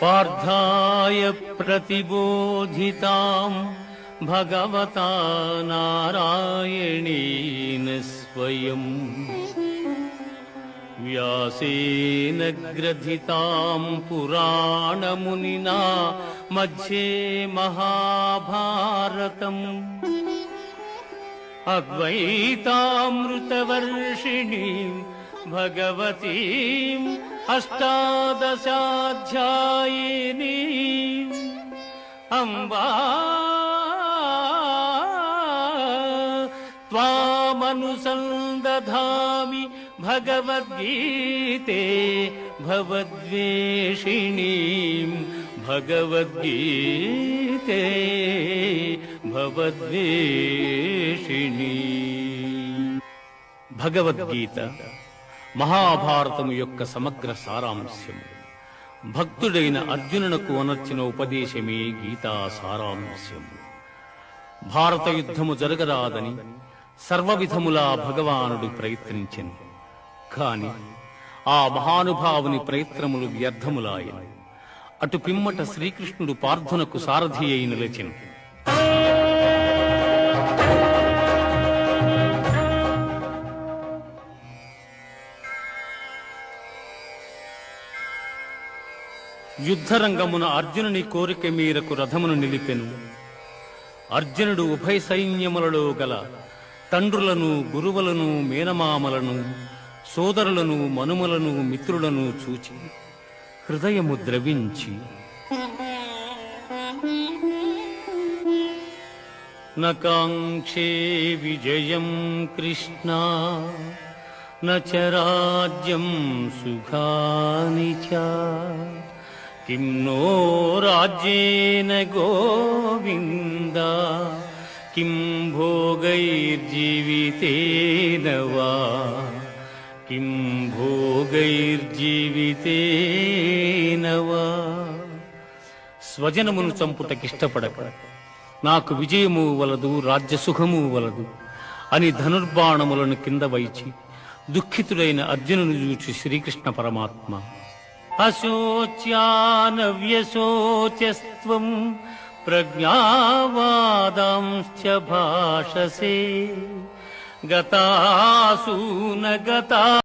पार्थाय प्रतिबोधितां भगवता नारायणेन स्वयं व्यासेन ग्रथितां पुराणमुनिना मध्ये महाभारतम् अद्वैतामृतवर्षिणीं भगवतीम् अष्टादशाध्यायिनीम् अम्बा त्वामनुसन्दधामि भगवद्गीते भवद्वेषिणीम् भगवद्गीते भवद्वेषिणी। భగవద్గీత మహాభారతము యొక్క సమగ్ర సారాంశము. భక్తుడైన అర్జునునకు అనర్చిన ఉపదేశమే గీతా సారాంశము. భారత యుద్ధము జరగరాదని సర్వవిధములా భగవానుడు ప్రయత్నించెను. కాని ఆ మహానుభావుని ప్రయత్నములు వ్యర్థములాయను. అటు పిమ్మట శ్రీకృష్ణుడు పార్థునకు సారథి అయి నిలిచెను. యుద్ధరంగమున అర్జునుని కోరిక మేరకు రథమును నిలిపెను. అర్జునుడు ఉభయ సైన్యములలో గల తండ్రులను, గురువులను, మేనమామలను, సోదరులను, మనుమలను, మిత్రులను చూచి హృదయము ద్రవించి నకాంక్షే విజయం కృష్ణ న చ రాజ్యం సుఖాని చ కిం నో రాజ్యేన గోవింద కిం భోగైర్జీవితేన వా కిం భోగైర్జీవితేన వా. స్వజనమును చంపుటకిష్టపడక నాకు విజయము వలదు, రాజ్యసుఖము వలదు అని ధనుర్బాణములను కింద వైచి దుఃఖితుడైన అర్జునుని చూచి శ్రీకృష్ణ పరమాత్మ అశోచ్యానవ్యశోచస్త్వం ప్రజ్ఞావాదాంశ్చ భాషసే గతాసూన గతా